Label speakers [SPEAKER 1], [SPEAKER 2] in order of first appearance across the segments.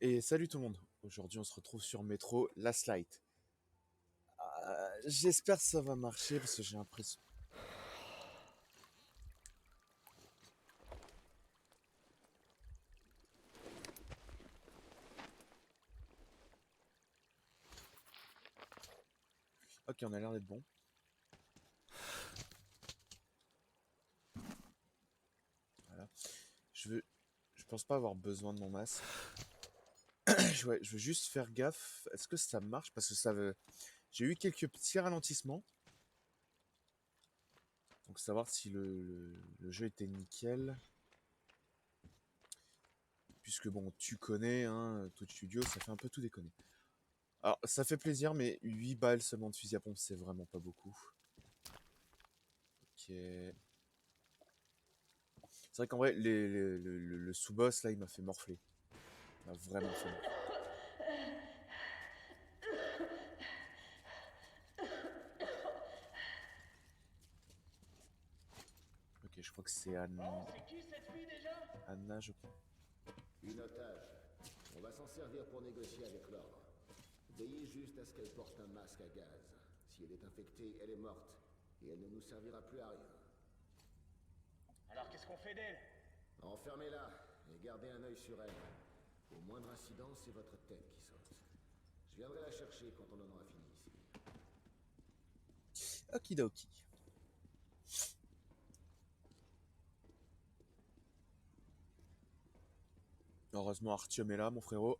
[SPEAKER 1] Et salut tout le monde. Aujourd'hui, on se retrouve sur Metro Last Light. J'espère que ça va marcher parce que j'ai l'impression. Ok, on a l'air d'être bon. Voilà. Je veux. Je pense pas avoir besoin de mon masque. Ouais, je veux juste faire gaffe. Est-ce que ça marche? Parce que ça veut. J'ai eu quelques petits ralentissements. Donc savoir si le jeu était nickel. Puisque bon, tu connais, hein, Twitch Studio, ça fait un peu tout déconner. Alors, ça fait plaisir, mais 8 balles seulement de fusil à pompe, c'est vraiment pas beaucoup. Ok. C'est vrai qu'en vrai, le sous-boss, là, il m'a fait morfler. Il m'a vraiment fait morfler. Ok, je crois que c'est
[SPEAKER 2] Bon, c'est qui cette fille déjà?
[SPEAKER 1] Anna, je crois.
[SPEAKER 3] Une otage. On va s'en servir pour négocier avec l'ordre. Veillez juste à ce qu'elle porte un masque à gaz. Si elle est infectée, elle est morte. Et elle ne nous servira plus à rien.
[SPEAKER 2] Alors qu'est-ce qu'on fait d'elle?
[SPEAKER 3] Enfermez-la et gardez un œil sur elle. Au moindre incident, c'est votre tête qui saute. Je viendrai la chercher quand on en aura fini ici.
[SPEAKER 1] Okidoki. Heureusement, Artyom est là, mon frérot.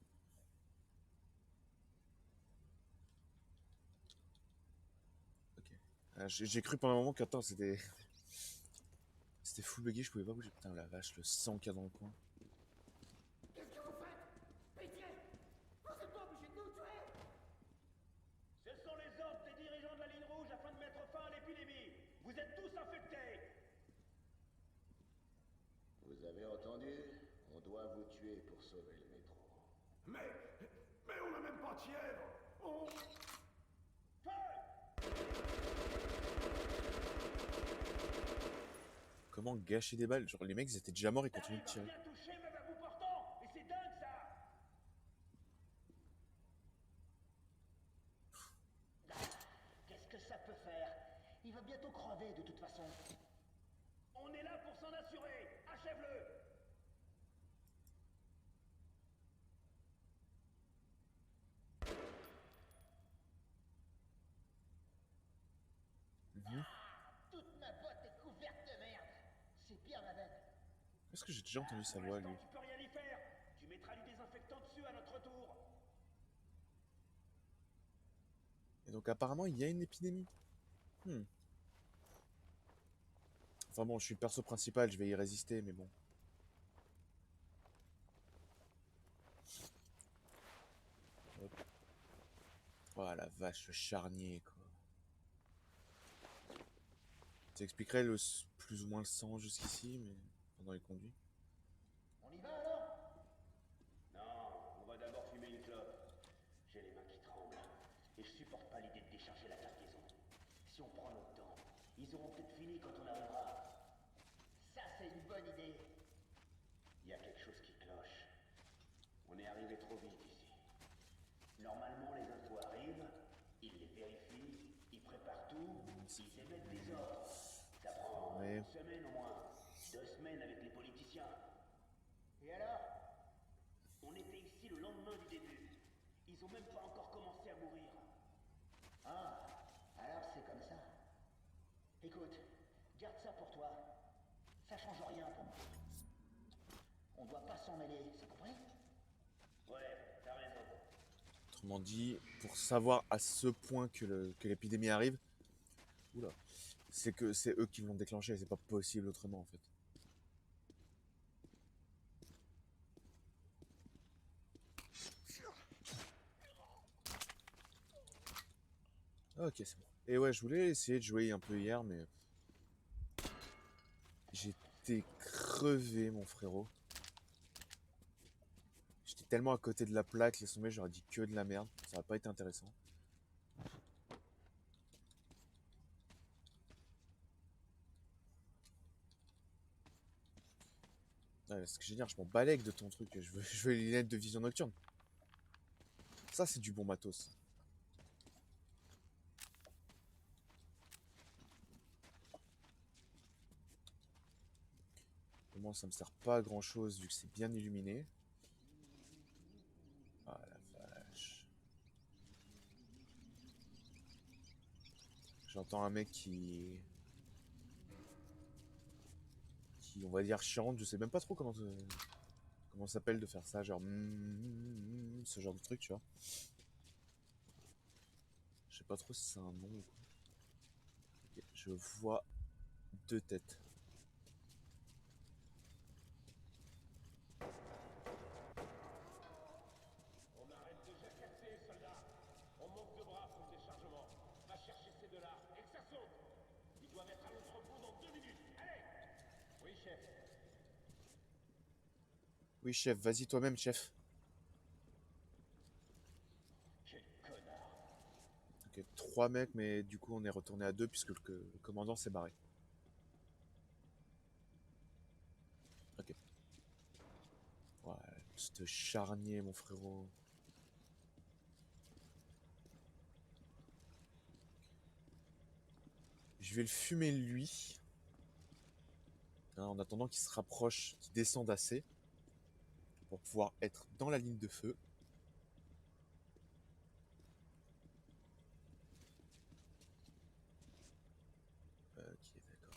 [SPEAKER 1] Ok. J'ai cru pendant un moment qu'attends, c'était. C'était full buggy, je pouvais pas bouger. Putain, la vache, le sang qu'il y a dans le coin.
[SPEAKER 4] Qu'est-ce que vous faites? Pitié! Vous êtes pas obligé de nous tuer!
[SPEAKER 2] Ce sont les ordres des dirigeants de la ligne rouge afin de mettre fin à l'épidémie. Vous êtes tous infectés.
[SPEAKER 3] Vous avez entendu? On doit vous tuer pour sauver le métro.
[SPEAKER 5] Mais... Mais on n'a même pas de fièvre. On...
[SPEAKER 2] Feu!
[SPEAKER 1] Comment gâcher des balles? Genre, les mecs, ils étaient déjà morts, ils continuent de
[SPEAKER 2] T'arrives à
[SPEAKER 1] tirer.
[SPEAKER 2] rien toucher même à bout portant. Et c'est dingue ça.
[SPEAKER 4] Qu'est-ce que ça peut faire? Il va bientôt crever de toute façon.
[SPEAKER 2] On est là pour s'en assurer. Achève-le.
[SPEAKER 4] Toute ma boîte est couverte de merde. C'est pire, madame.
[SPEAKER 1] Est-ce que j'ai déjà entendu sa
[SPEAKER 2] Pour
[SPEAKER 1] voix,
[SPEAKER 2] l'instant,
[SPEAKER 1] lui?
[SPEAKER 2] tu peux rien y faire. Tu mettras du désinfectant dessus à notre tour.
[SPEAKER 1] Et donc, apparemment, il y a une épidémie. Hmm. Enfin bon, je suis le perso principal, je vais y résister, mais bon. Hop. Oh la vache, le charnier, quoi. Ça expliquerait plus ou moins le sang jusqu'ici, mais pendant les conduits.
[SPEAKER 4] On y va alors?
[SPEAKER 2] Non, on va d'abord fumer une clope. J'ai les mains qui tremblent. Et je supporte pas l'idée de décharger la cargaison. Si on prend notre temps, ils auront peut-être fini quand on arrivera.
[SPEAKER 4] Ça, c'est une bonne idée.
[SPEAKER 2] Il y a quelque chose qui cloche. On est arrivé trop vite ici. Normalement, les infos arrivent, ils les vérifient, ils préparent tout, ils émettent des ordres. Ça prend
[SPEAKER 1] Mais
[SPEAKER 2] une semaine au moins. 2 semaines avec les politiciens.
[SPEAKER 4] Et alors?
[SPEAKER 2] On était ici le lendemain du début. Ils ont même pas encore commencé à mourir.
[SPEAKER 4] Ah, alors c'est comme ça. Écoute, garde ça pour toi. Ça change rien pour moi. On doit pas s'en mêler, c'est compris?
[SPEAKER 2] Ouais, t'as raison.
[SPEAKER 1] autrement dit, pour savoir à ce point que l'épidémie arrive, oula, c'est que c'est eux qui vont déclencher, c'est pas possible autrement en fait. Ok, c'est bon. Et ouais, je voulais essayer de jouer un peu hier, mais j'étais crevé, mon frérot. J'étais tellement à côté de la plaque, laisse tomber, j'aurais dit que de la merde. Ça va pas été intéressant. Ouais, ce que je veux dire, je m'en balèque de ton truc. Je veux les lunettes de vision nocturne. Ça, c'est du bon matos. Moi, ça me sert pas à grand chose vu que c'est bien illuminé. Ah la vache. J'entends un mec qui, on va dire, chante. Je sais même pas trop comment ça s'appelle de faire ça. Genre, ce genre de truc, tu vois. Je sais pas trop si c'est un nom ou quoi. Ok, je vois 2 têtes.
[SPEAKER 5] On arrête déjà cassé, soldat. On manque de bras pour le déchargement. Va chercher ces deux-là et que ça saute. Ils doivent être à l'entrepôt dans 2 minutes. Allez! Oui, chef.
[SPEAKER 1] Oui, chef, vas-y toi-même, chef.
[SPEAKER 2] Quel connard.
[SPEAKER 1] Ok, 3 mecs, mais du coup, on est retourné à 2 puisque le commandant s'est barré. Ok. Ouais, ce charnier, mon frérot. Je vais le fumer lui. Hein, en attendant qu'il se rapproche, qu'il descende assez. Pour pouvoir être dans la ligne de feu. Ok, d'accord.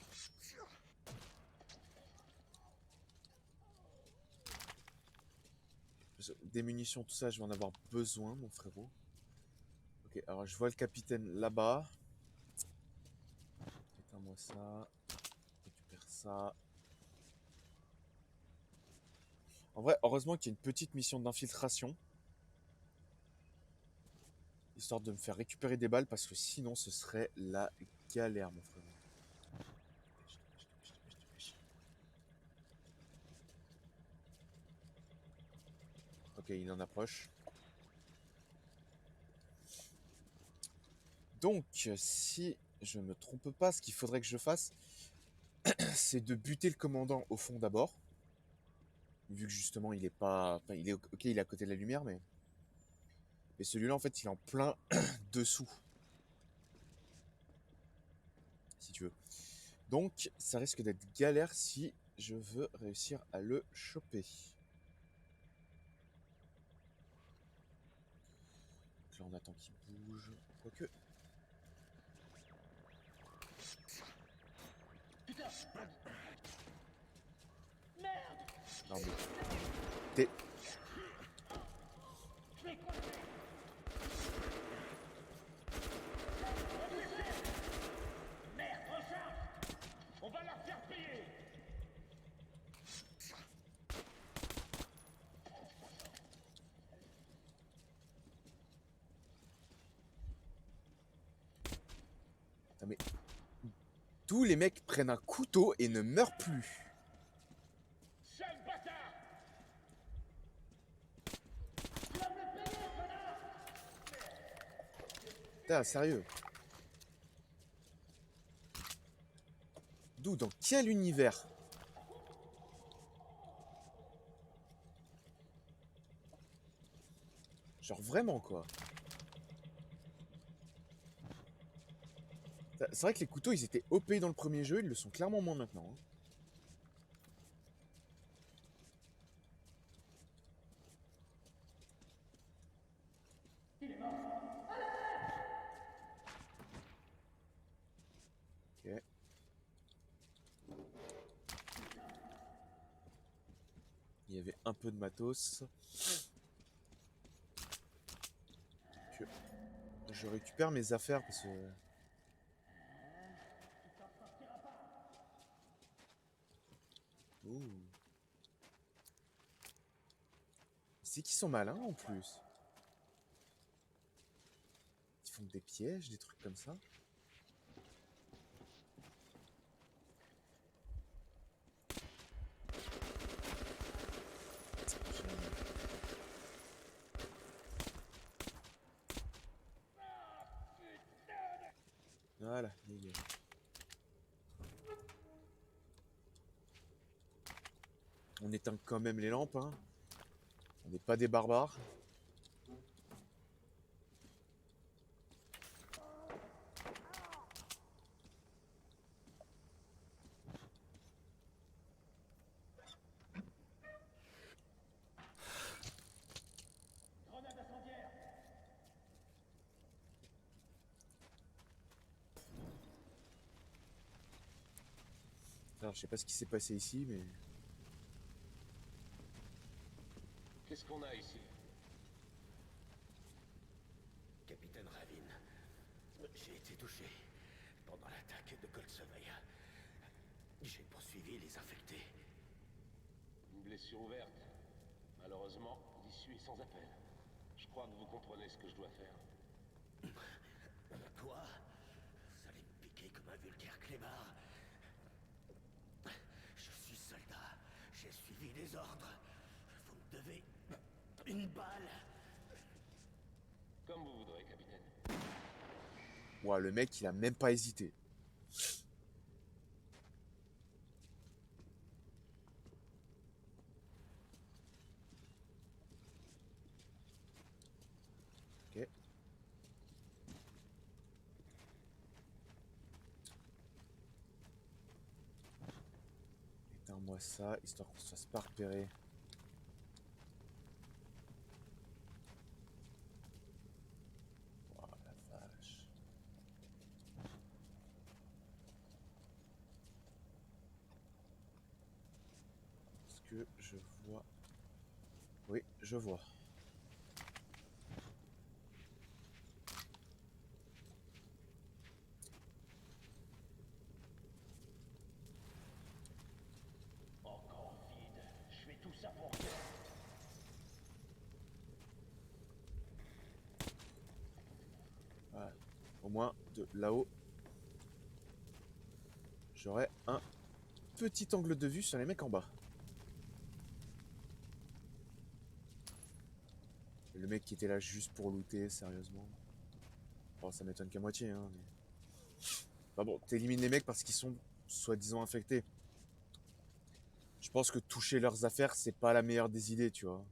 [SPEAKER 1] Des munitions, tout ça, je vais en avoir besoin, mon frérot. Ok, alors je vois le capitaine là-bas. Éteins-moi ça. Récupère ça. En vrai, heureusement qu'il y a une petite mission d'infiltration. Histoire de me faire récupérer des balles, parce que sinon ce serait la galère, mon frérot. Ok, il en approche. Donc, si je me trompe pas, ce qu'il faudrait que je fasse, c'est de buter le commandant au fond d'abord. Vu que justement, il est pas... Enfin, il est... Ok, il est à côté de la lumière, mais... Mais celui-là, en fait, il est en plein dessous. Si tu veux. Donc, ça risque d'être galère si je veux réussir à le choper. Donc là, on attend qu'il bouge. Quoique...
[SPEAKER 2] Putain!
[SPEAKER 1] Non, mais... T'es...
[SPEAKER 2] Je l'ai coincé! Merde, recharge!
[SPEAKER 5] On va la faire payer!
[SPEAKER 1] Non, mais... Tous les mecs prennent un couteau et ne meurent plus.
[SPEAKER 5] Sale bâtard!
[SPEAKER 1] Putain, sérieux. D'où? Dans quel univers? Genre vraiment, quoi. C'est vrai que les couteaux, ils étaient OP dans le premier jeu, ils le sont clairement moins maintenant. Hein. Ok. Il y avait un peu de matos. Que je récupère mes affaires parce que... Ouh. C'est qu'ils sont malins en plus. Ils font des pièges, des trucs comme ça. Voilà, nickel. On éteint quand même les lampes, hein. On n'est pas des barbares. Alors, je sais pas ce qui s'est passé ici, mais...
[SPEAKER 5] Qu'est-ce qu'on a ici?
[SPEAKER 3] Capitaine Ravine, j'ai été touché pendant l'attaque de Goldseveil. J'ai poursuivi les infectés.
[SPEAKER 5] Une blessure ouverte. Malheureusement, l'issue est sans appel. Je crois que vous comprenez ce que je dois faire.
[SPEAKER 3] Quoi? Vous allez me piquer comme un vulgaire clébard? Je suis soldat. J'ai suivi les ordres. Vous me devez une balle.
[SPEAKER 5] Comme vous voudrez, capitaine.
[SPEAKER 1] Ouah, le mec, il a même pas hésité. Ok. Éteins-moi ça, histoire qu'on se fasse pas repérer. Oh la vache. Est-ce que je vois... Oui, je vois.
[SPEAKER 2] Encore vide. Je fais tout ça pour rien.
[SPEAKER 1] Voilà. Au moins, de là-haut, j'aurai un petit angle de vue sur les mecs en bas. Et le mec qui était là juste pour looter, sérieusement. Bon, ça m'étonne qu'à moitié, hein. Mais... Enfin bon, t'élimines les mecs parce qu'ils sont soi-disant infectés. Je pense que toucher leurs affaires, c'est pas la meilleure des idées, tu vois.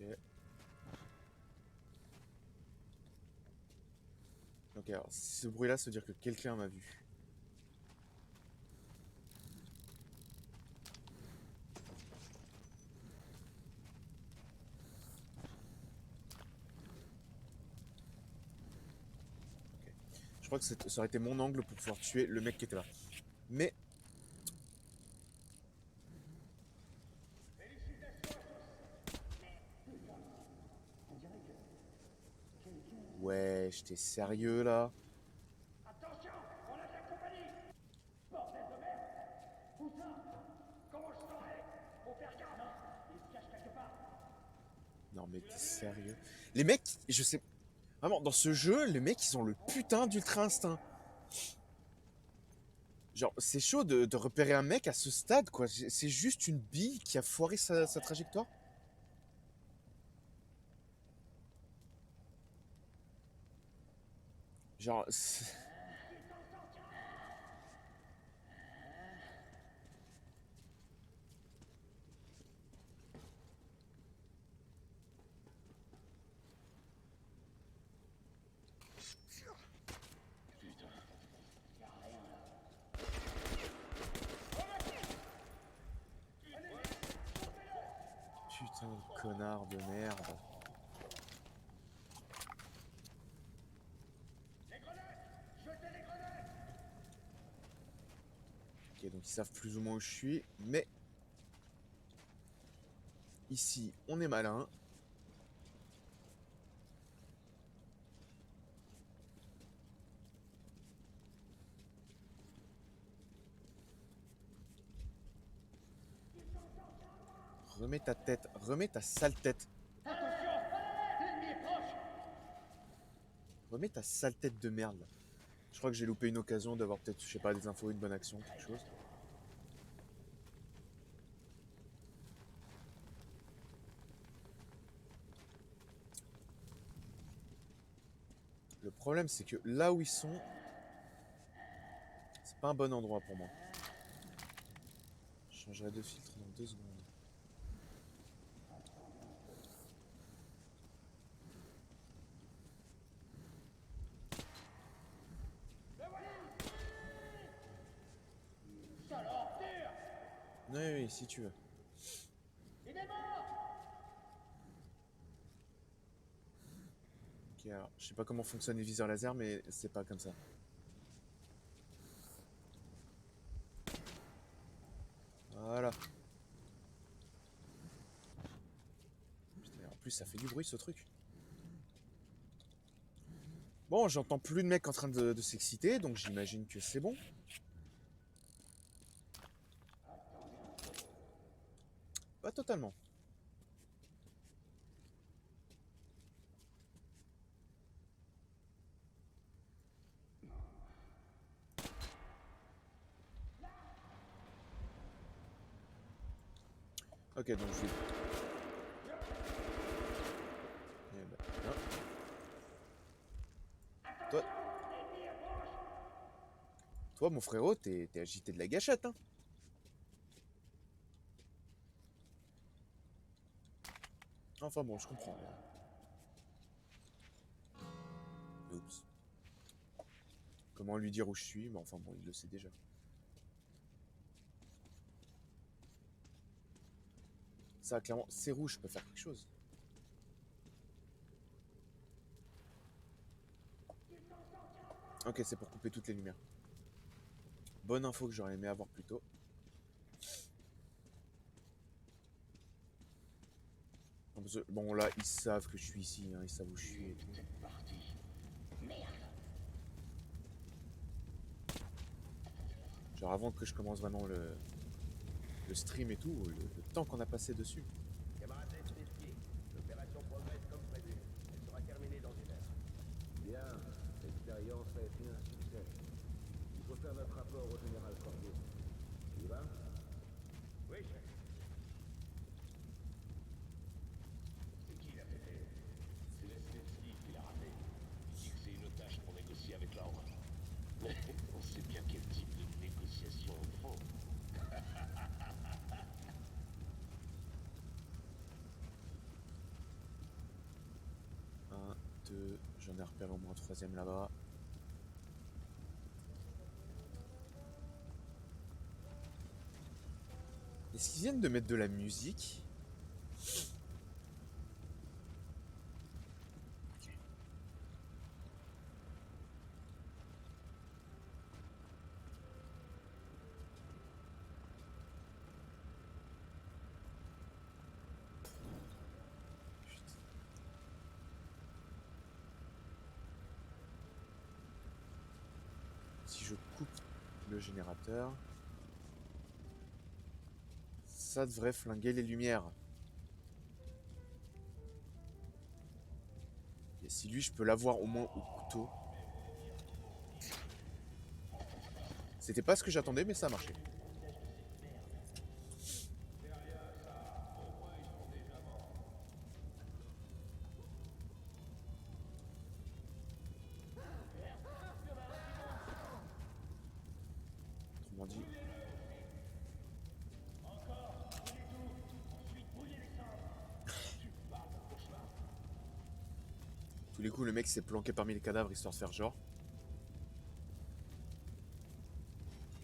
[SPEAKER 1] Ok. Ok, alors ce bruit-là, ça veut dire que quelqu'un m'a vu. Ok. Je crois que ça aurait été mon angle pour pouvoir tuer le mec qui était là. Mais... Ouais, j'étais sérieux là.
[SPEAKER 4] Attention, on a de la compagnie. Bordel de merde. Où ça? Comment je saurais? Faut faire gaffe. Non, il se cache quelque part.
[SPEAKER 1] Non mais t'es sérieux? Les mecs, je sais... Vraiment, dans ce jeu, les mecs, ils ont le putain d'ultra instinct. Genre, c'est chaud de repérer un mec à ce stade, quoi. C'est juste une bille qui a foiré sa trajectoire. Genre...
[SPEAKER 5] Putain.
[SPEAKER 1] Putain de connard de merde.
[SPEAKER 4] Les grenades. Jetez les grenades.
[SPEAKER 1] Ok, donc ils savent plus ou moins où je suis, mais... Ici, on est malin. Remets ta tête, remets ta sale tête.
[SPEAKER 4] Attention. L'ennemi est proche.
[SPEAKER 1] Remets ta sale tête de merde. Je crois que j'ai loupé une occasion d'avoir peut-être, je sais pas, des infos, une bonne action, quelque chose. Le problème, c'est que là où ils sont, c'est pas un bon endroit pour moi. Je changerai de filtre dans 2 secondes.
[SPEAKER 4] Salope, tire.
[SPEAKER 1] Oui, oui, si tu veux.
[SPEAKER 4] est mort!
[SPEAKER 1] Ok, alors, je sais pas comment fonctionnent les viseurs laser, mais c'est pas comme ça. Voilà. Putain, en plus, ça fait du bruit ce truc. Bon, j'entends plus de mecs en train de s'exciter, donc j'imagine que c'est bon. Pas totalement. Ok, donc je vais... Eh ben, hop. Toi... Toi, mon frérot, t'es agité de la gâchette, hein. Enfin bon, je comprends. Oups. Comment lui dire où je suis? Mais enfin bon, il le sait déjà. Ça, clairement, c'est rouge, je peux faire quelque chose. Ok, c'est pour couper toutes les lumières. Bonne info que j'aurais aimé avoir plus tôt. Bon, là, ils savent que je suis ici, hein, ils savent où je suis et tout.
[SPEAKER 2] C'est parti. Merde.
[SPEAKER 1] Genre avant que je commence vraiment le stream et tout, le temps qu'on a passé dessus.
[SPEAKER 5] Camarade Despestier, l'opération progresse comme prévu. Elle sera terminée dans 1 heure.
[SPEAKER 3] Bien, l'expérience a été un succès. Il faut faire notre rapport au général Corbeau. Tu y vas?
[SPEAKER 5] Oui, chef. C'est qui l'a fait? C'est Despestier qui l'a ramené. Il dit que c'est une otage pour négocier avec l'ordre. Mais on sait bien quel type de négociation ils font.
[SPEAKER 1] 1, 2, j'en ai repéré au moins un troisième là-bas. Est-ce qu'ils viennent de mettre de la musique? Si je coupe le générateur, ça devrait flinguer les lumières. Et si lui, je peux l'avoir au moins au couteau. C'était pas ce que j'attendais, mais ça a marché. Autrement dit... Tous les coups, le mec s'est planqué parmi les cadavres histoire de faire genre.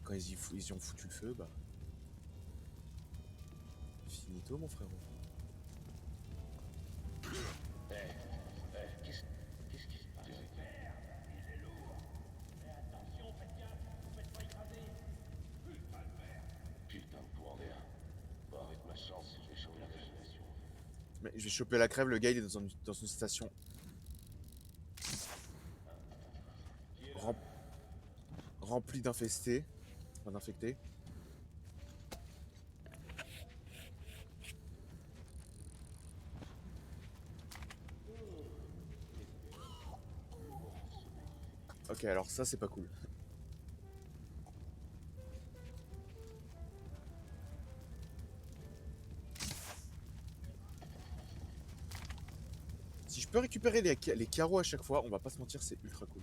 [SPEAKER 1] Quand ils y ont foutu le feu, bah... Finito, mon frérot.
[SPEAKER 2] Qu'est-ce qui se passe? Putain de point d'air. Bon, avec ma chance, je vais changer la destination.
[SPEAKER 1] Mais je vais choper la crève, le gars il est dans une station rem- remplie d'infestés. Enfin d'infectés. Ok, alors ça c'est pas cool. Si je peux récupérer les carreaux à chaque fois, on va pas se mentir, c'est ultra cool.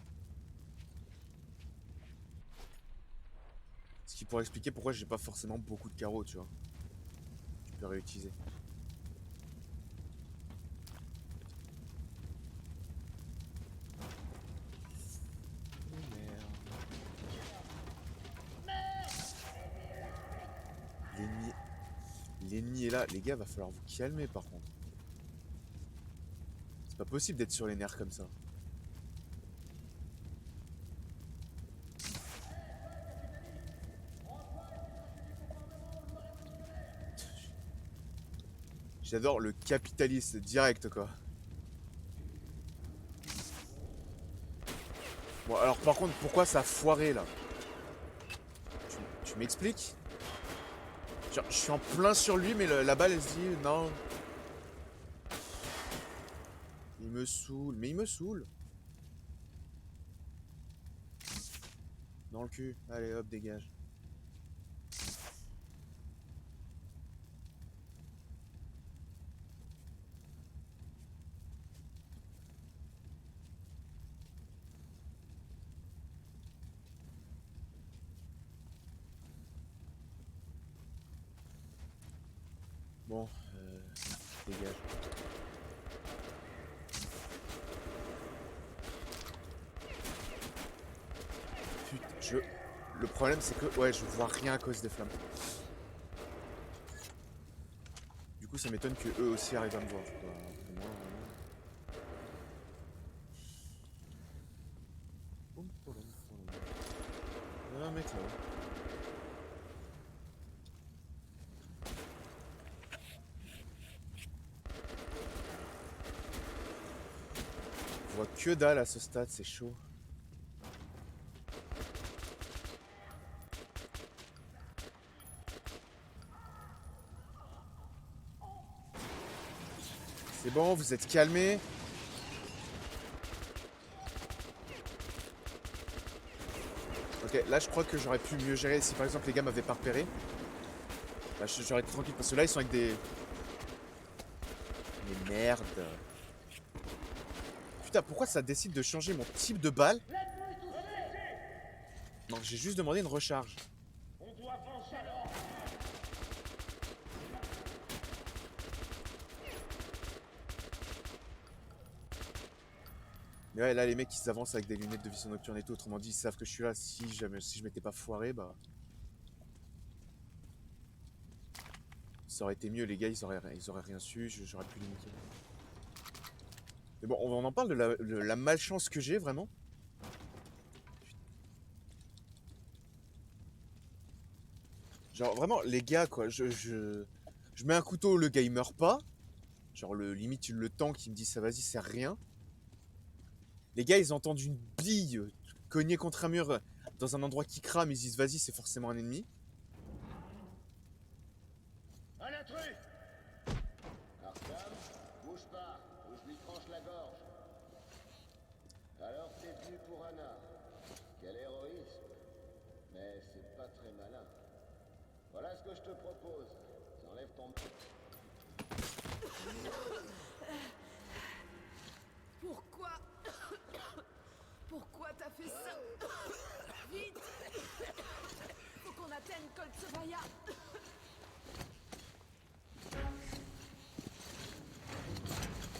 [SPEAKER 1] Ce qui pourrait expliquer pourquoi j'ai pas forcément beaucoup de carreaux, tu vois. Tu peux réutiliser. L'ennemi est là. Les gars, va falloir vous calmer par contre. C'est pas possible d'être sur les nerfs comme ça. J'adore le capitaliste direct quoi. Bon alors par contre pourquoi ça a foiré là? Tu m'expliques? Genre, je suis en plein sur lui mais la balle elle se dit non. Il me saoule, mais il me saoule. Dans le cul, allez hop dégage. Bon, dégage. Putain, le problème c'est que ouais je vois rien à cause des flammes. Du coup ça m'étonne que eux aussi arrivent à me voir. Bah, pour moi, vraiment. Un mec là. Je vois que dalle à ce stade, c'est chaud. C'est bon, vous êtes calmés. Ok, là je crois que j'aurais pu mieux gérer si par exemple les gars m'avaient pas repéré. Là j'aurais été tranquille parce que là ils sont avec des... Mais merde. Putain, pourquoi ça décide de changer mon type de balle? Non, j'ai juste demandé une recharge.
[SPEAKER 5] On doit venger l'ordre.
[SPEAKER 1] Mais ouais, là les mecs ils avancent avec des lunettes de vision nocturne et tout. Autrement dit, ils savent que je suis là. Si je m'étais pas foiré, bah... Ça aurait été mieux, les gars, ils auraient rien su, j'aurais pu les niquer. Mais bon, on en parle de la malchance que j'ai, vraiment. Genre, vraiment, les gars, quoi, je mets un couteau, le gars, il meurt pas. Genre, limite, le tank, qui me dit, ça, vas-y, c'est rien. Les gars, ils entendent une bille cogner contre un mur dans un endroit qui crame, ils se disent, vas-y, c'est forcément un ennemi.
[SPEAKER 2] Un intrus! Arkham, bouge pas, ou je lui tranche la gorge. Alors t'es venu pour Anna. Quel héroïsme. Mais c'est pas très malin. Voilà ce que je te propose. T'enlèves ton...
[SPEAKER 6] Pourquoi? Pourquoi t'as fait ça? Vite! Faut qu'on atteigne Colt Sevaya.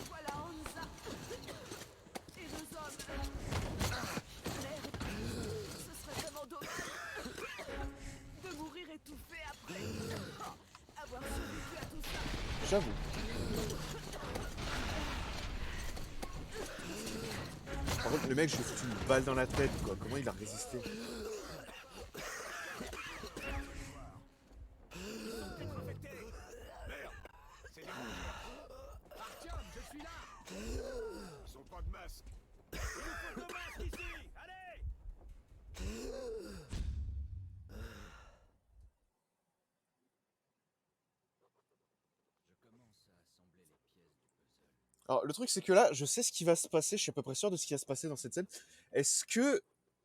[SPEAKER 6] Voilà Hansa. Et nos hommes. Merde. Ce serait vraiment dommage de mourir étouffé après avoir survécu à tout ça.
[SPEAKER 1] J'avoue. Par contre, le mec, je lui ai foutu une balle dans la tête, quoi. Comment il a résisté?
[SPEAKER 5] Artyom, je suis là. Ils ont pas de masque. Il nous faut 2 masques ici. Allez.
[SPEAKER 1] Alors, le truc, c'est que là, je sais ce qui va se passer. Je suis à peu près sûr de ce qui va se passer dans cette scène. Est-ce que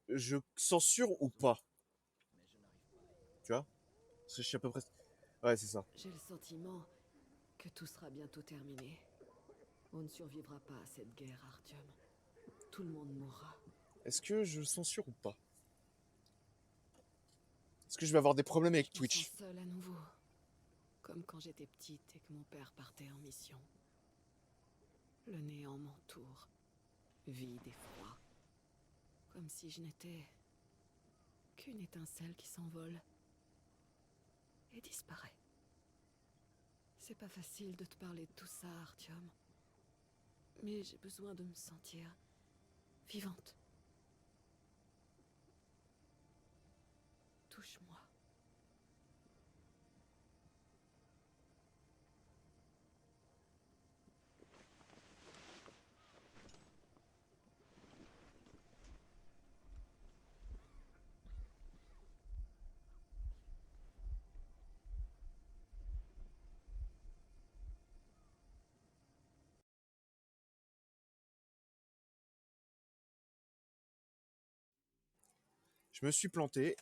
[SPEAKER 1] je censure ou pas? Tu vois? Parce que je suis à peu près... Ouais, c'est ça.
[SPEAKER 6] J'ai le sentiment que tout sera bientôt terminé. On ne survivra pas à cette guerre, Artyom. Tout le monde mourra.
[SPEAKER 1] Est-ce que je censure ou pas? Est-ce que je vais avoir des problèmes avec
[SPEAKER 6] Je me
[SPEAKER 1] Twitch?
[SPEAKER 6] sens seule à nouveau. Comme quand j'étais petite et que mon père partait en mission. Le néant m'entoure. Vide et froid. Comme si je n'étais qu'une étincelle qui s'envole et disparaît. C'est pas facile de te parler de tout ça, Artyom. Mais j'ai besoin de me sentir vivante. Touche-moi.
[SPEAKER 1] Je me suis planté.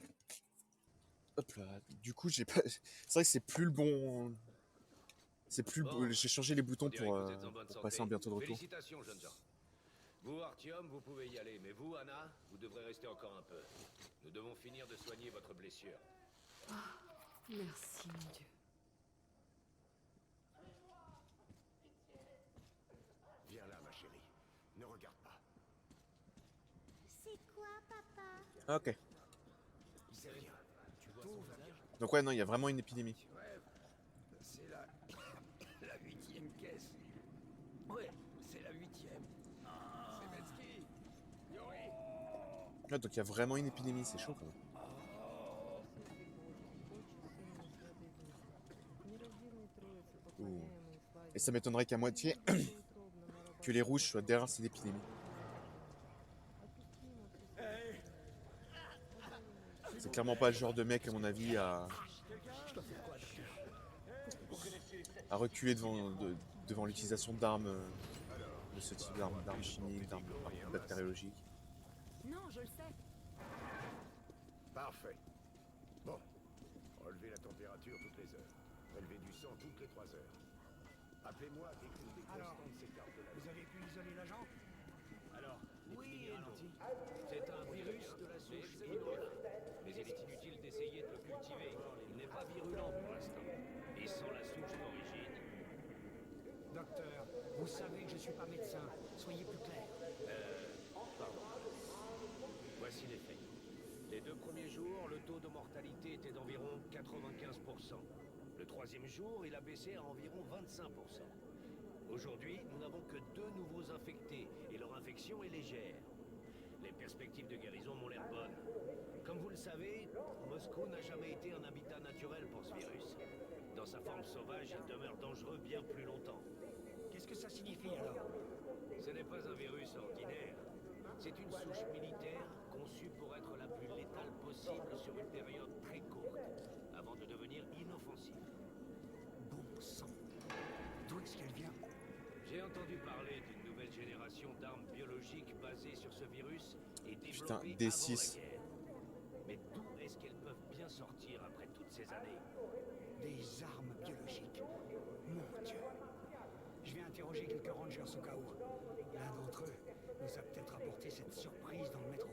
[SPEAKER 1] Hop là. Du coup, j'ai pas. C'est vrai que c'est plus le bon. C'est plus.
[SPEAKER 7] Bon,
[SPEAKER 1] J'ai changé les boutons
[SPEAKER 7] on dirait que vous êtes en bonne
[SPEAKER 1] pour passer en
[SPEAKER 7] santé.
[SPEAKER 1] bientôt de retour.
[SPEAKER 7] Félicitations, jeunes gens. Vous, Artyom, vous pouvez y aller, mais vous, Anna, vous devrez rester encore un peu. Nous devons finir de soigner votre blessure.
[SPEAKER 6] Merci, mon Dieu.
[SPEAKER 2] Viens là, ma chérie. Ne regarde pas.
[SPEAKER 8] C'est quoi, papa?
[SPEAKER 1] Ah, ok.
[SPEAKER 2] C'est rien. Tout va bien.
[SPEAKER 1] Donc ouais, non, il y a vraiment une épidémie.
[SPEAKER 2] C'est la 8e caisse. Ouais, c'est la 8e. C'est Betsky. Yuri.
[SPEAKER 1] Ouais, donc il y a vraiment une épidémie, c'est chaud quand même. Ouh. Et ça m'étonnerait qu'à moitié que les rouges soient derrière cette épidémie. C'est clairement pas le genre de mec, à mon avis, à reculer devant l'utilisation d'armes, de ce type d'armes chimiques, d'armes bactériologiques.
[SPEAKER 8] Non, je le sais.
[SPEAKER 2] Parfait. Bon. Relevez la température toutes les heures. Relevez du sang toutes les 3 heures. Appelez-moi dès qu'une des constantes s'écarte de la
[SPEAKER 9] Vous avez pu isoler l'agent?
[SPEAKER 7] Alors,
[SPEAKER 9] Oui,
[SPEAKER 7] ralentit. C'est un virus de la souche Inuit. Mais il est inutile d'essayer de le cultiver. Il n'est pas virulent pour l'instant. Et sans la souche d'origine...
[SPEAKER 9] Docteur, vous savez que je suis pas médecin. Soyez plus clair.
[SPEAKER 7] Pardon. Voici les faits. Les 2 premiers jours, le taux de mortalité était d'environ 95%. Le 3e jour, il a baissé à environ 25%. Aujourd'hui, nous n'avons que 2 nouveaux infectés, et leur infection est légère. Les perspectives de guérison m'ont l'air bonnes. Comme vous le savez, Moscou n'a jamais été un habitat naturel pour ce virus. Dans sa forme sauvage, il demeure dangereux bien plus longtemps.
[SPEAKER 9] Qu'est-ce que ça signifie alors?
[SPEAKER 7] Ce n'est pas un virus ordinaire. C'est une souche militaire conçue pour être la plus létale possible sur une période très courte, avant de devenir inoffensive.
[SPEAKER 9] Bon sang. D'où est-ce qu'elle vient?
[SPEAKER 7] J'ai entendu parler d'une nouvelle génération d'armes biologiques basées sur ce virus et
[SPEAKER 1] Putain,
[SPEAKER 7] développées
[SPEAKER 1] D6.
[SPEAKER 7] avant la guerre. Mais d'où est-ce qu'elles peuvent bien sortir après toutes ces années?
[SPEAKER 9] Des armes biologiques. Mon Dieu. Je vais interroger quelques rangers au cas où. L'un d'entre eux nous a peut-être apporté cette surprise dans le métro.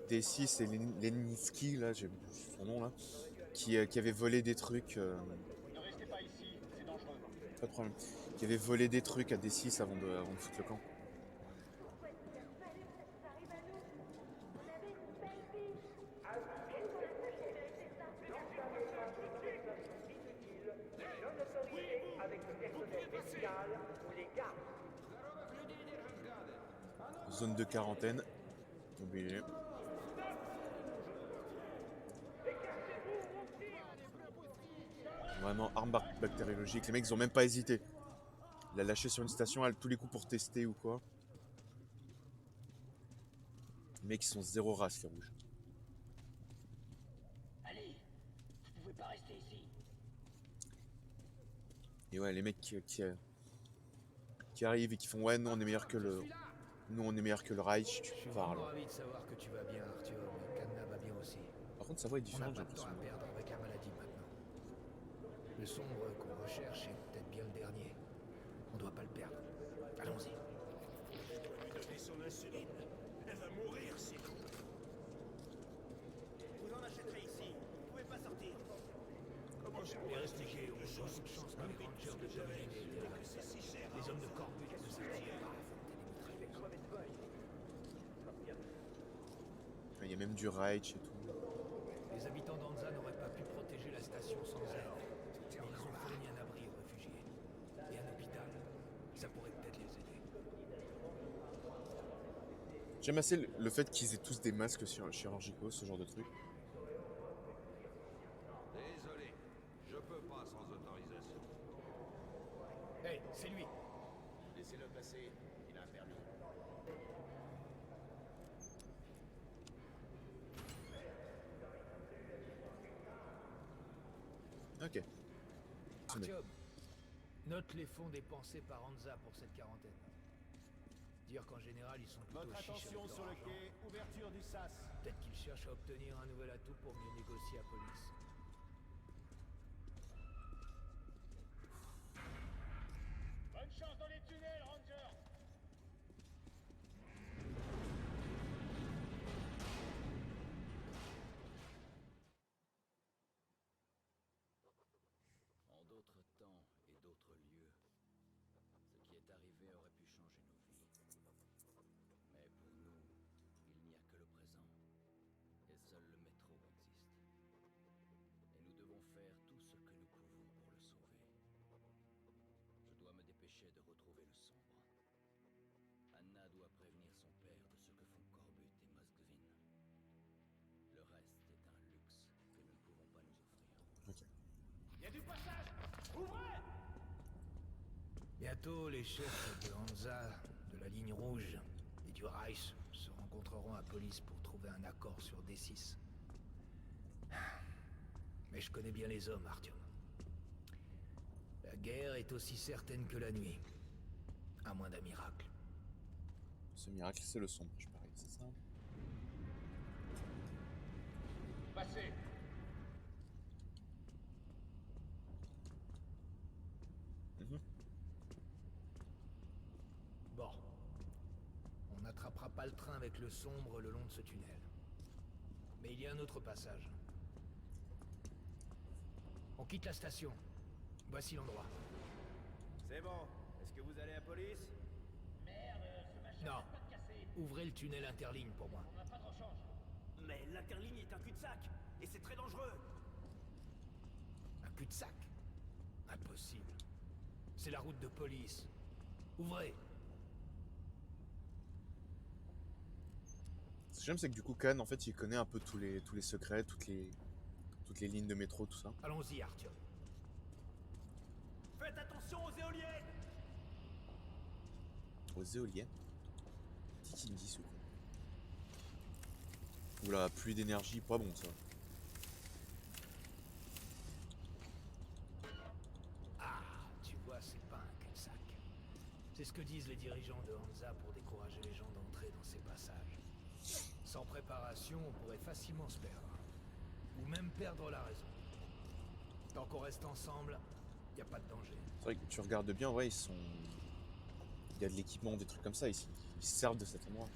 [SPEAKER 1] D6 et Leninsky, là, j'ai son nom là, qui avait volé des trucs.
[SPEAKER 5] Ne restez pas ici, c'est dangereux.
[SPEAKER 1] Pas de problème. Qui avait volé des trucs à D6 avant de foutre le camp.
[SPEAKER 8] Pourquoi est-ce qu'il a fallu que ça nous arrive à nous? On avait une belle vie. Qu'est-ce qu'on a fait qui méritait ça?
[SPEAKER 1] Zone de quarantaine. Oubliez. Vraiment, arme bactériologique. Les mecs, ils ont même pas hésité. Il a lâché sur une station à tous les coups pour tester ou quoi. Les mecs, ils sont zéro race, les rouges.
[SPEAKER 4] Allez, vous pouvez pas rester ici.
[SPEAKER 1] Et ouais, les mecs qui arrivent et qui font ouais, nous on est meilleur que le. Nous on est meilleur que le Reich,
[SPEAKER 9] Je
[SPEAKER 1] tu
[SPEAKER 9] suis
[SPEAKER 1] parles.
[SPEAKER 9] vraiment ravi de savoir que tu vas bien, Artyom. Et qu'Anna va bien aussi.
[SPEAKER 1] Par contre, sa voix est
[SPEAKER 9] On n'a
[SPEAKER 1] différente, j'ai
[SPEAKER 9] pas de temps
[SPEAKER 1] l'impression.
[SPEAKER 9] à perdre avec la maladie maintenant. Le sombre qu'on recherche est peut-être bien le dernier. On doit pas le perdre. Allons-y.
[SPEAKER 5] Donnez son insuline. Elle va mourir, c'est tout. Vous en achèterez ici. Vous pouvez pas sortir. Comment je peux expliquer aux gens
[SPEAKER 9] Bonne chance que les rangers de Berlin et
[SPEAKER 5] c'est si cher?
[SPEAKER 9] les hommes de Corbeil ne s'attirent pas à
[SPEAKER 1] Il y a même du Reich et tout.
[SPEAKER 9] Les habitants d'Anza n'auraient pas pu protéger la station sans aide. Mais ils ont fait
[SPEAKER 1] J'aime assez le fait qu'ils aient tous des masques chirurgicaux, ce genre de truc.
[SPEAKER 7] Désolé, je peux pas sans autorisation.
[SPEAKER 9] Hey, c'est lui.
[SPEAKER 2] Laissez-le passer, il a un permis.
[SPEAKER 1] Ok.
[SPEAKER 9] Artyom, note les fonds dépensés par Hansa pour cette quarantaine. Dire qu'en général, ils sont plutôt
[SPEAKER 5] Votre
[SPEAKER 9] chiches avec
[SPEAKER 5] attention
[SPEAKER 9] leur
[SPEAKER 5] sur le
[SPEAKER 9] argent.
[SPEAKER 5] quai, ouverture du SAS.
[SPEAKER 9] Peut-être qu'ils cherchent à obtenir un nouvel atout pour mieux négocier à police.
[SPEAKER 5] Bonne chance dans les tunnels, Ranger.
[SPEAKER 2] En d'autres temps et d'autres lieux, ce qui est arrivé aurait pu changer nos vies. Mais pour nous, il n'y a que le présent. Et seul le métro existe. Et nous devons faire tout ce que nous pouvons pour le sauver. Je dois me dépêcher de retrouver le sombre. Anna doit prévenir son père de ce que font Corbut et Moskvin. Le reste est un luxe que nous ne pouvons pas nous offrir.
[SPEAKER 1] Ok.
[SPEAKER 5] Il y a du passage. Ouvrez!
[SPEAKER 9] Bientôt, les chefs de Hansa, de la ligne rouge et du Reich se rencontreront à police pour trouver un accord sur D6. Mais je connais bien les hommes, Artyom. La guerre est aussi certaine que la nuit. À moins d'un miracle.
[SPEAKER 1] Ce miracle, c'est le son, je parie, c'est ça?
[SPEAKER 5] Passez.
[SPEAKER 1] Mhm.
[SPEAKER 9] Bon. On n'attrapera pas le train avec le sombre le long de ce tunnel. Mais il y a un autre passage. On quitte la station. Voici l'endroit.
[SPEAKER 5] C'est bon. Est-ce que vous allez à police?
[SPEAKER 4] Merde, ce machin
[SPEAKER 9] Non.
[SPEAKER 4] arrête pas de casser.
[SPEAKER 9] Ouvrez le tunnel interligne pour moi.
[SPEAKER 4] On n'a pas de rechange.
[SPEAKER 5] Mais l'interligne est un cul-de-sac. Et c'est très dangereux.
[SPEAKER 9] Un cul-de-sac? Impossible. C'est la route de police. Ouvrez.
[SPEAKER 1] Ce que j'aime, c'est que du coup, Khan, en fait, il connaît un peu tous les secrets, toutes les lignes de métro, tout ça.
[SPEAKER 9] Allons-y, Artyom.
[SPEAKER 5] Faites attention aux éoliennes.
[SPEAKER 1] Aux éoliennes. Qui me dit ce con? Oula, pluie d'énergie, pas bon ça.
[SPEAKER 9] Ah, tu vois, c'est pas un cul-de-sac. C'est ce que disent les dirigeants de Hansa pour décourager les gens d'entrer dans ces passages. Sans préparation, on pourrait facilement se perdre. Ou même perdre la raison. Tant qu'on reste ensemble, y a pas de danger.
[SPEAKER 1] C'est vrai que tu regardes bien, ouais, ils sont... Il y a de l'équipement, des trucs comme ça ici. Ils se servent de cet endroit.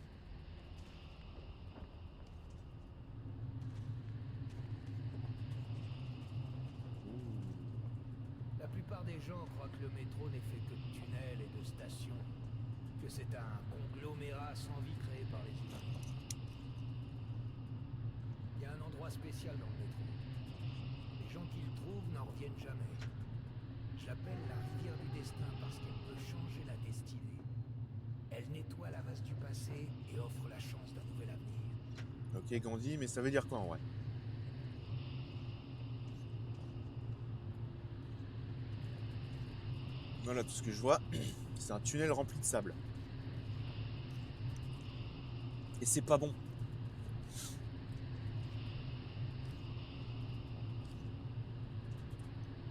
[SPEAKER 9] La plupart des gens croient que le métro n'est fait que de tunnels et de stations. Que c'est un conglomérat sans vie créé par les humains. Il y a un endroit spécial dans le métro. Les gens qui le trouvent n'en reviennent jamais. Je l'appelle la rivière du destin parce qu'elle peut changer la destinée. Elle nettoie la vase du passé et offre la chance d'un nouvel avenir.
[SPEAKER 1] Ok, Gandhi, mais ça veut dire quoi en vrai? Voilà, tout ce que je vois, c'est un tunnel rempli de sable. Et c'est pas bon.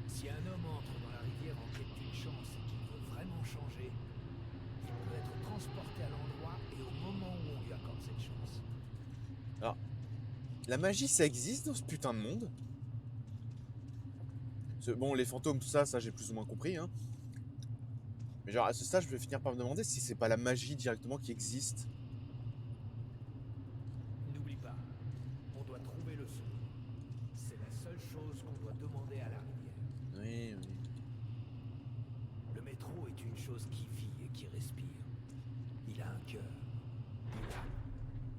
[SPEAKER 9] Si un homme entre dans la rivière en quête d'une chance et qu'il veut vraiment changer, il peut être transporté à l'endroit et au moment où on lui accorde cette chance.
[SPEAKER 1] Alors, la magie, ça existe dans ce putain de monde. Bon, les fantômes, tout ça, j'ai plus ou moins compris, hein. Mais genre, à ce stade, je vais finir par me demander si c'est pas la magie directement qui existe.
[SPEAKER 9] N'oublie pas, on doit trouver le son. C'est la seule chose qu'on doit demander à la rivière.
[SPEAKER 1] Oui, oui.
[SPEAKER 9] Le métro est une chose qui vit et qui respire. Il a un cœur, une âme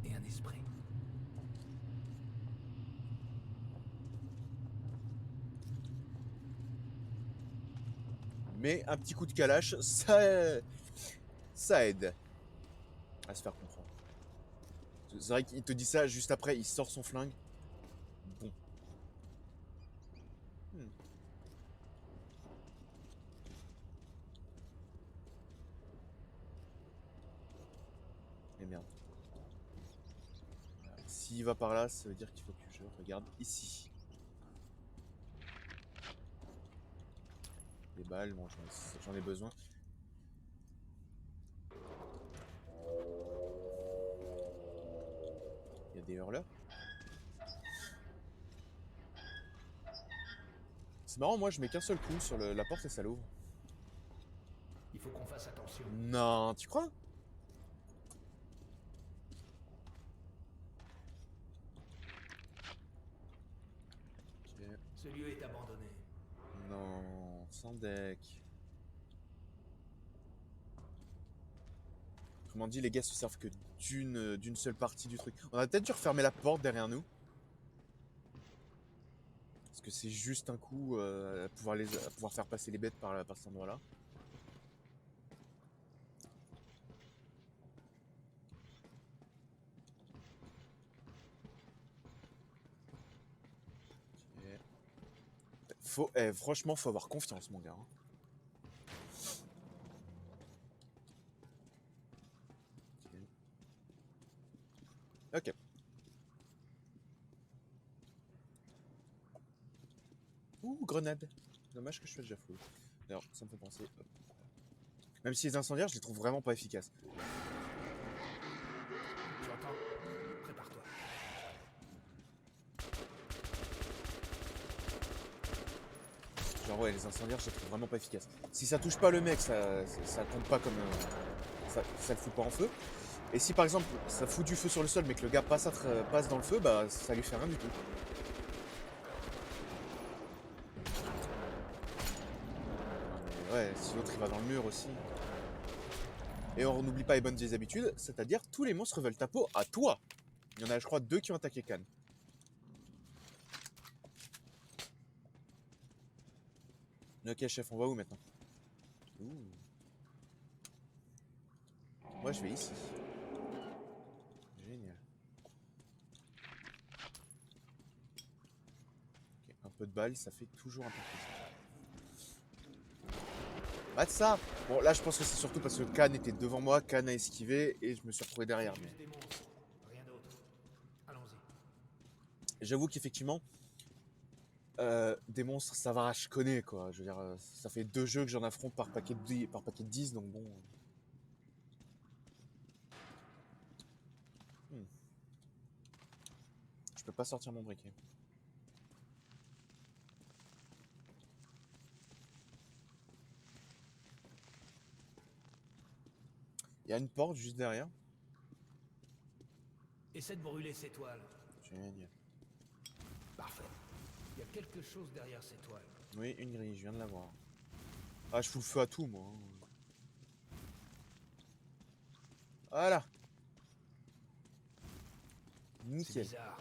[SPEAKER 9] et un esprit.
[SPEAKER 1] Mais un petit coup de calache, ça aide à se faire comprendre. C'est vrai qu'il te dit ça juste après, il sort son flingue. Bon. Hmm. Et merde. Voilà. S'il va par là, ça veut dire qu'il faut que je regarde ici. Des balles, bon, j'en ai besoin. Il y a des hurleurs. C'est marrant, moi je mets qu'un seul coup sur la porte et ça l'ouvre.
[SPEAKER 9] Il faut qu'on fasse attention.
[SPEAKER 1] Non, tu crois? Ok.
[SPEAKER 9] Ce lieu est abandonné.
[SPEAKER 1] Non, sans deck. Autrement dit, les gars se servent que d'une seule partie du truc. On a peut-être dû refermer la porte derrière nous. Parce que c'est juste un coup à pouvoir faire passer les bêtes par cet endroit-là. Franchement, faut avoir confiance, mon gars. Hein. Ok. Ouh, grenade. Dommage que je sois déjà full. D'ailleurs, ça me fait penser. Hop. Même si les incendiaires, je les trouve vraiment pas efficaces.
[SPEAKER 9] Tu entends? Prépare-toi.
[SPEAKER 1] Genre ouais, les incendiaires, je les trouve vraiment pas efficaces. Si ça touche pas le mec, ça compte pas comme... ça le fout pas en feu. Et si par exemple, ça fout du feu sur le sol, mais que le gars passe dans le feu, bah ça lui fait rien du tout. Mais ouais, si l'autre il va dans le mur aussi. Et on n'oublie pas les bonnes vieilles habitudes, c'est-à-dire tous les monstres veulent ta peau à toi. Il y en a, je crois, 2 qui ont attaqué Khan. Ok, chef, on va où maintenant? Ouh. Moi, je vais ici. Génial. Ok, un peu de balle, ça fait toujours un peu plaisir. Bah de ça. Bon, là, je pense que c'est surtout parce que Khan était devant moi, Khan a esquivé et je me suis retrouvé derrière.
[SPEAKER 9] C'est
[SPEAKER 1] Mais
[SPEAKER 9] juste des monstres, rien d'autre. Allons-y.
[SPEAKER 1] j'avoue qu'effectivement, des monstres, ça va, je connais quoi. Je veux dire, ça fait 2 jeux que j'en affronte par paquet de 10, donc bon. Hmm. Je peux pas sortir mon briquet. Il y a une porte juste derrière.
[SPEAKER 9] Essaie de brûler ces toiles.
[SPEAKER 1] Génial.
[SPEAKER 9] Parfait. Il y a quelque chose derrière ces toiles.
[SPEAKER 1] Oui, une grille, je viens de la voir. Ah, je fous le feu à tout, moi. Voilà.
[SPEAKER 9] C'est
[SPEAKER 1] Nickel.
[SPEAKER 9] bizarre.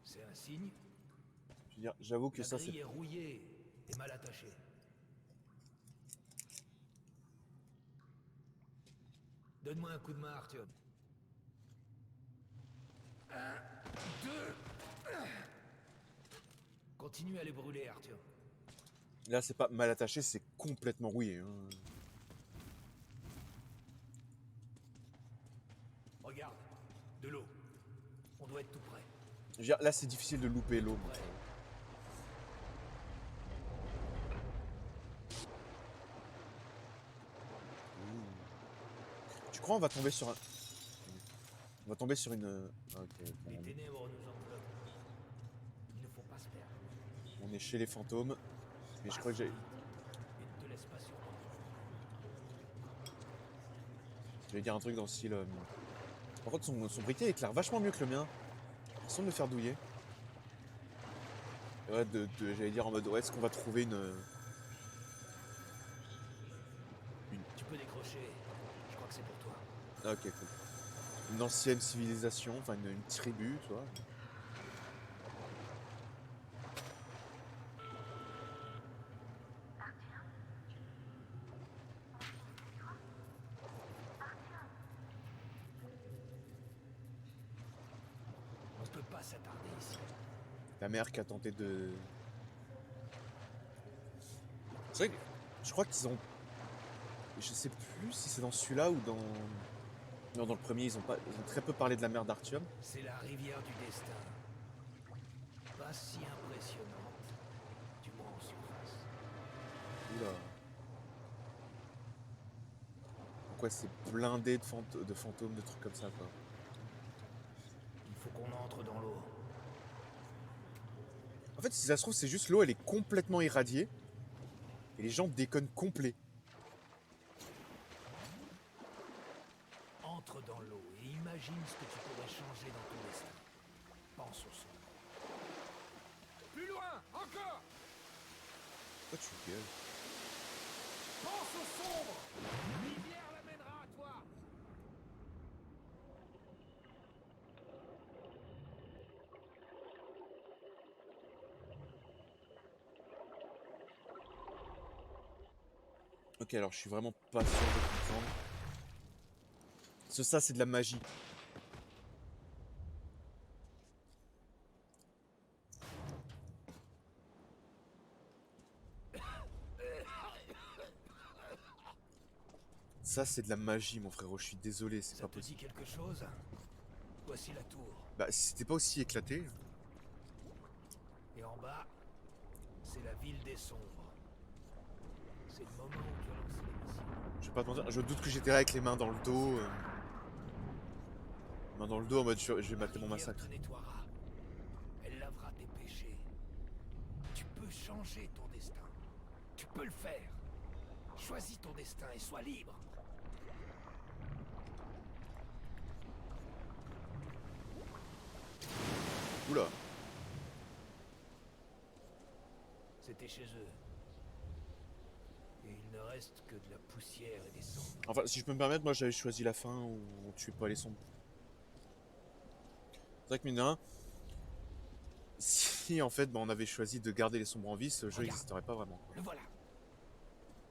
[SPEAKER 9] C'est un signe.
[SPEAKER 1] Je veux dire, j'avoue que
[SPEAKER 9] La
[SPEAKER 1] ça,
[SPEAKER 9] grille
[SPEAKER 1] c'est...
[SPEAKER 9] est rouillée et mal attachée. Donne-moi un coup de main, Arthur. 1, 2. Continue à les brûler, Arthur.
[SPEAKER 1] Là, c'est pas mal attaché, c'est complètement rouillé. Hein.
[SPEAKER 9] Regarde, de l'eau. On doit être tout près.
[SPEAKER 1] Je veux dire, là, c'est difficile de louper l'eau.
[SPEAKER 9] Ouais.
[SPEAKER 1] Tu crois on va tomber sur un... On va tomber sur une... Ok,
[SPEAKER 9] Les
[SPEAKER 1] bon,
[SPEAKER 9] ténèbres nous enveloppent. Il ne faut pas se perdre.
[SPEAKER 1] on est chez les fantômes. Mais je crois que j'ai...
[SPEAKER 9] Et ne te laisse pas surprendre.
[SPEAKER 1] J'allais dire un truc dans le style... Par contre, son briquet éclaire vachement mieux que le mien. Sans me faire douiller. Ouais, j'allais dire en mode, ouais, est-ce qu'on va trouver une...
[SPEAKER 9] Tu peux décrocher. Je crois que c'est pour toi.
[SPEAKER 1] Ah, ok, cool. Une ancienne civilisation, enfin une tribu, tu vois. Ta mère qui a tenté de... C'est vrai que je crois qu'ils ont... Je sais plus si c'est dans celui-là ou dans... Non, dans le premier, ils ont très peu parlé de la mère d'Artyom.
[SPEAKER 9] C'est la rivière du destin. Pas si impressionnante, du moins en surface.
[SPEAKER 1] Oula. Pourquoi c'est blindé de, de fantômes, de trucs comme ça, quoi.
[SPEAKER 9] Il faut qu'on entre dans l'eau.
[SPEAKER 1] En fait, si ça se trouve, c'est juste l'eau, elle est complètement irradiée. Et les gens déconnent complet.
[SPEAKER 9] Entre dans l'eau et imagine ce que tu pourrais changer dans ton destin. Pense au son.
[SPEAKER 5] Plus loin, encore.
[SPEAKER 1] Pourquoi tu gueules?
[SPEAKER 5] Pense au sombre. Rivière l'amènera à toi.
[SPEAKER 1] Ok, alors je suis vraiment pas sûr de comprendre. Ça, c'est de la magie. Ça, c'est de la magie, mon frérot. Je suis désolé, c'est
[SPEAKER 9] Ça
[SPEAKER 1] pas
[SPEAKER 9] te dit
[SPEAKER 1] possible.
[SPEAKER 9] quelque chose? Voici la tour.
[SPEAKER 1] Bah, si c'était pas aussi éclaté.
[SPEAKER 9] Et en bas, c'est la ville des sombres. C'est le moment où tu as lancé les missiles.
[SPEAKER 1] Je vais pas te mentir, je doute que j'étais là avec les mains dans le dos. Mains dans le dos en mode je vais mater mon
[SPEAKER 9] La rivière
[SPEAKER 1] massacre.
[SPEAKER 9] te nettoiera. Elle lavera tes péchés. Tu peux changer ton destin. Tu peux le faire. Choisis ton destin et sois libre.
[SPEAKER 1] Oula.
[SPEAKER 9] C'était chez eux. Et il ne reste que de la poussière et des cendres.
[SPEAKER 1] Enfin, si je peux me permettre, moi j'avais choisi la fin où on tue pas les sombres. C'est vrai que mine de rien, si en fait on avait choisi de garder les sombres en vie, ce jeu
[SPEAKER 9] Regarde.
[SPEAKER 1] n'existerait pas vraiment.
[SPEAKER 9] Le voilà.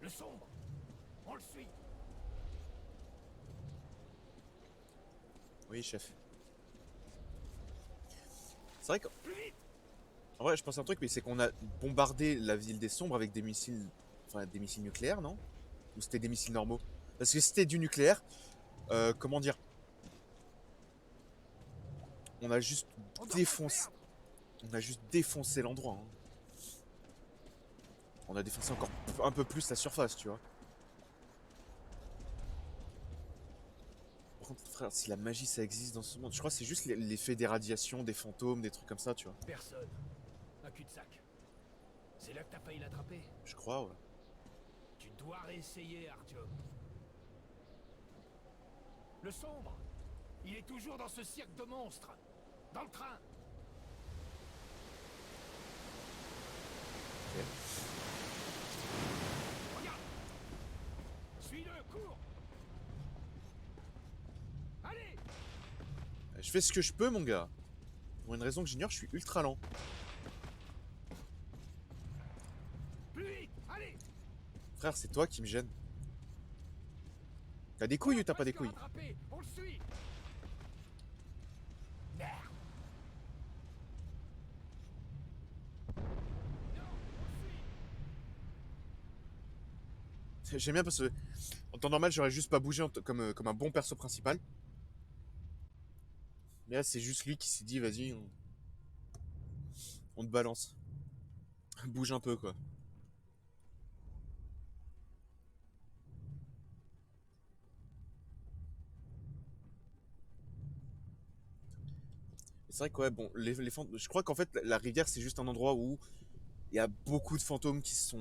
[SPEAKER 9] Le sombre. On le suit.
[SPEAKER 1] Oui, chef. C'est vrai que
[SPEAKER 9] Plus vite.
[SPEAKER 1] En vrai, je pense à un truc, mais c'est qu'on a bombardé la ville des sombres avec des missiles, enfin des missiles nucléaires, non? Ou c'était des missiles normaux? Parce que si c'était du nucléaire, comment dire? On a juste
[SPEAKER 9] On doit
[SPEAKER 1] défoncé,
[SPEAKER 9] pas
[SPEAKER 1] on a juste défoncé l'endroit. Hein. On a défoncé encore un peu plus la surface, tu vois. Par contre, frère, si la magie ça existe dans ce monde, je crois que c'est juste l'effet des radiations, des fantômes, des trucs comme ça, tu vois.
[SPEAKER 9] Personne. Un cul-de-sac. C'est là que t'as failli l'attraper.
[SPEAKER 1] Je crois, ouais.
[SPEAKER 9] Tu dois réessayer, Artyom. Le sombre. Il est toujours dans ce cirque de monstres. Dans le train.
[SPEAKER 1] Ok.
[SPEAKER 9] Regarde. Suis-le, cours. Allez.
[SPEAKER 1] Je fais ce que je peux, mon gars. Pour une raison que j'ignore, je suis ultra lent.
[SPEAKER 9] Plus vite. Allez.
[SPEAKER 1] Frère, c'est toi qui me gêne. T'as des couilles ou t'as pas des couilles?
[SPEAKER 9] Rattrapé. On le suit. Merde. Non, on le suit.
[SPEAKER 1] J'aime bien parce que en temps normal, j'aurais juste pas bougé comme un bon perso principal. Mais là, c'est juste lui qui s'est dit, vas-y, on te balance. Bouge un peu, quoi. C'est vrai que ouais, bon, les fantômes, je crois qu'en fait, la rivière, c'est juste un endroit où il y a beaucoup de fantômes qui se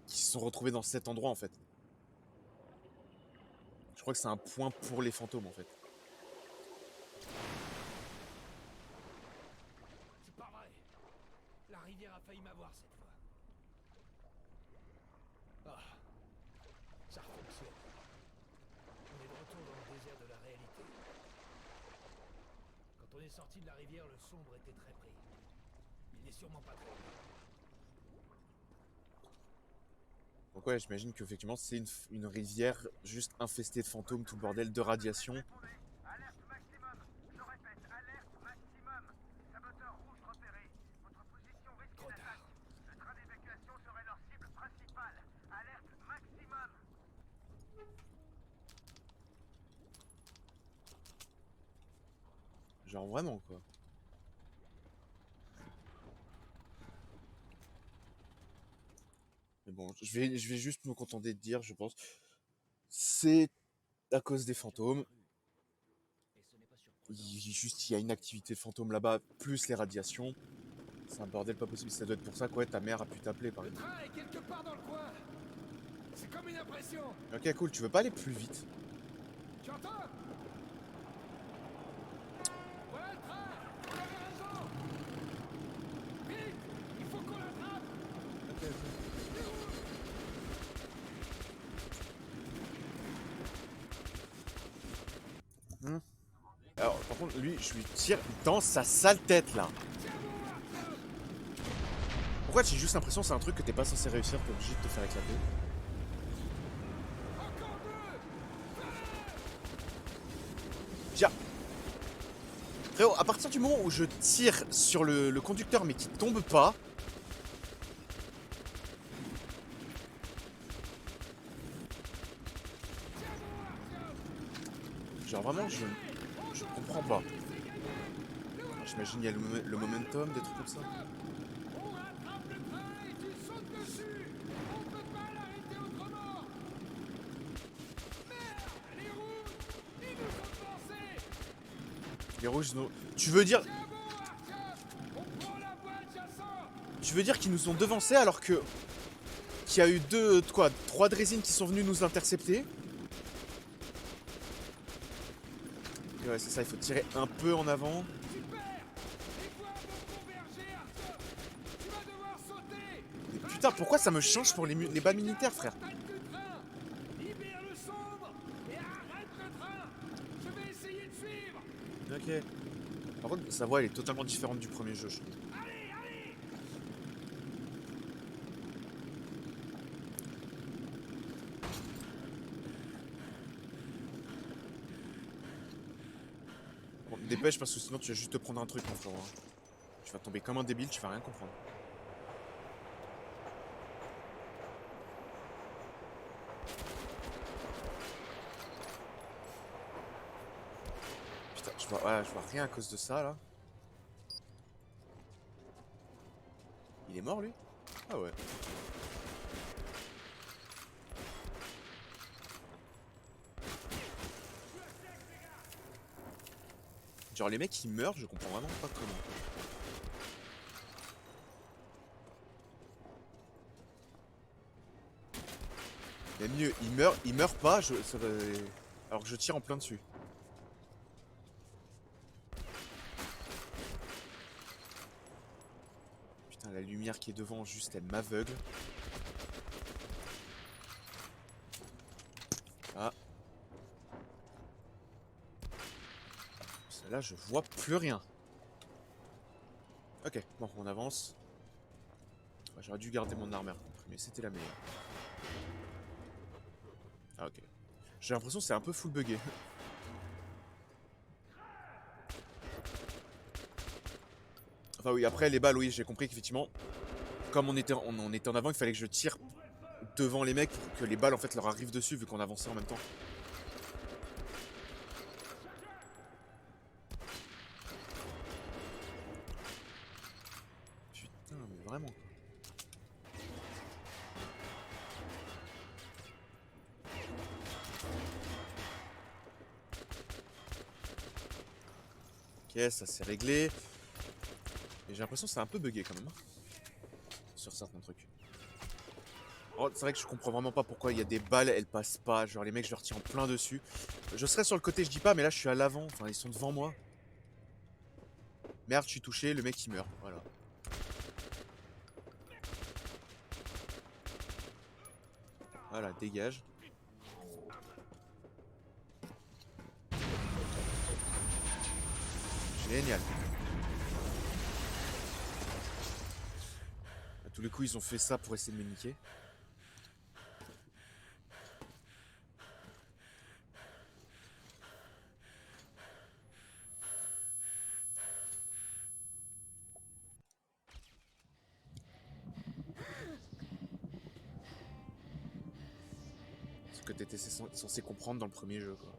[SPEAKER 1] sont retrouvés dans cet endroit, en fait. Je crois que c'est un point pour les fantômes, en fait.
[SPEAKER 9] C'est pas vrai. La rivière a failli m'avoir cette fois. Ah, ça fonctionne. On est de retour dans le désert de la réalité. Quand on est sorti de la rivière, le sombre était très pris. Il n'est sûrement pas très loin.
[SPEAKER 1] Donc ouais, j'imagine qu'effectivement, c'est une rivière juste infestée de fantômes, tout le bordel, de radiation.
[SPEAKER 5] Alerte maximum. Je répète, alerte maximum.
[SPEAKER 1] Genre vraiment quoi. Mais bon, je vais juste me contenter de dire, je pense, c'est à cause des fantômes. Juste, il y a une activité de fantôme là-bas, plus les radiations. C'est un bordel pas possible. Ça doit être pour ça que ouais, ta mère a pu t'appeler par
[SPEAKER 9] Le
[SPEAKER 1] exemple.
[SPEAKER 9] train est quelque part dans le coin. C'est comme une impression.
[SPEAKER 1] Ok, cool. Tu veux pas aller plus vite?
[SPEAKER 9] Tu entends? Voilà le train. Vous avez raison. Vite, il faut qu'on l'attrape.
[SPEAKER 1] Alors, par contre, lui, je lui tire dans sa sale tête là. Pourquoi j'ai juste l'impression que c'est un truc que t'es pas censé réussir, t'es obligé de te faire éclater? Tiens. Frérot, à partir du moment où je tire sur le conducteur mais qu'il tombe pas. Genre vraiment, je comprends pas. J'imagine il y a le momentum, des trucs comme ça.
[SPEAKER 9] On rattrape le train et tu sautes dessus. On peut pas l'arrêter autrement. Merde, les rouges, ils nous ont devancés.
[SPEAKER 1] Les rouges, non. Tu veux dire
[SPEAKER 9] On prend la voie adjacente.
[SPEAKER 1] Tu veux dire qu'ils nous ont devancés alors que qu'il y a eu trois drésines qui sont venus nous intercepter. Et ouais, c'est ça, il faut tirer un peu en avant.
[SPEAKER 9] Super. Les voies vont converger, Arthur. Tu vas devoir sauter.
[SPEAKER 1] Mais putain, pourquoi ça me change pour les balles militaires, frère?
[SPEAKER 9] Arrête le train. Libère le sombre et arrête le train. Je vais essayer de suivre.
[SPEAKER 1] Ok. Par contre, sa voix, elle est totalement différente du premier jeu, je trouve.
[SPEAKER 9] Allez, allez.
[SPEAKER 1] Bon, dépêche parce que sinon tu vas juste te prendre un truc, mon frère. Tu vas tomber comme un débile, tu vas rien comprendre. Putain, je vois rien à cause de ça, là. Il est mort, lui? Ah ouais. Genre les mecs qui meurent, je comprends vraiment pas comment. Mais mieux, il meurt pas, alors que je tire en plein dessus. Putain, la lumière qui est devant, juste, elle m'aveugle. Ah. Là, je vois plus rien. Ok, bon, on avance. Ouais, j'aurais dû garder mon armure comprimée, c'était la meilleure. Ah, ok. J'ai l'impression que c'est un peu full buggé. Enfin oui, après les balles, oui, j'ai compris qu'effectivement, comme on était en avant, il fallait que je tire devant les mecs pour que les balles en fait leur arrivent dessus vu qu'on avançait en même temps. Putain, mais vraiment. Ok, ça c'est réglé. Et j'ai l'impression que c'est un peu buggé quand même. Sur certains trucs. Oh, c'est vrai que je comprends vraiment pas pourquoi il y a des balles, elles passent pas. Genre les mecs, je leur tire en plein dessus. Je serais sur le côté, je dis pas, mais là je suis à l'avant. Enfin, ils sont devant moi. Merde, je suis touché, le mec il meurt. Voilà. Voilà, dégage. Génial. À tous les coups, ils ont fait ça pour essayer de me niquer. truc que t'étais censé comprendre dans le premier jeu, quoi.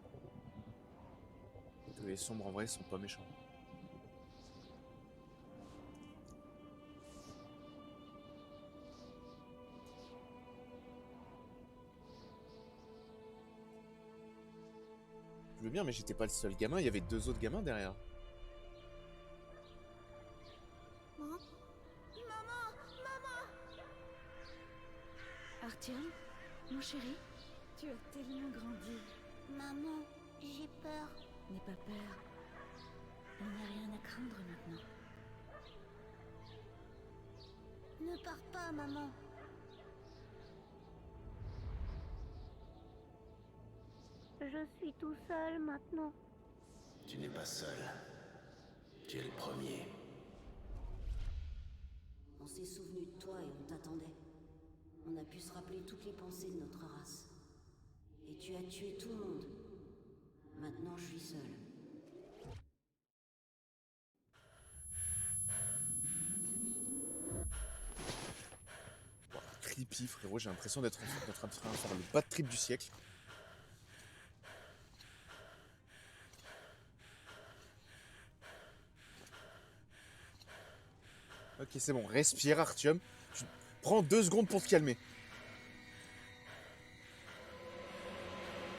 [SPEAKER 1] Que les sombres, en vrai, sont pas méchants. Je veux bien, mais j'étais pas le seul gamin, il y avait 2 autres gamins derrière.
[SPEAKER 8] Maman.
[SPEAKER 6] Artyom, mon chéri, tu as tellement grandi.
[SPEAKER 8] Maman, j'ai peur.
[SPEAKER 6] N'aie pas peur. Il n'y a rien à craindre maintenant.
[SPEAKER 8] Ne pars pas, maman. Je suis tout seul maintenant.
[SPEAKER 2] Tu n'es pas seul. Tu es le premier.
[SPEAKER 10] On s'est souvenu de toi et on t'attendait. On a pu se rappeler toutes les pensées de notre race. Et tu as tué tout le monde. Maintenant, je suis seul.
[SPEAKER 1] Wow, creepy, frérot, j'ai l'impression d'être en train de faire le bad trip du siècle. Ok, c'est bon, respire, Artyom. Tu prends 2 secondes pour te calmer.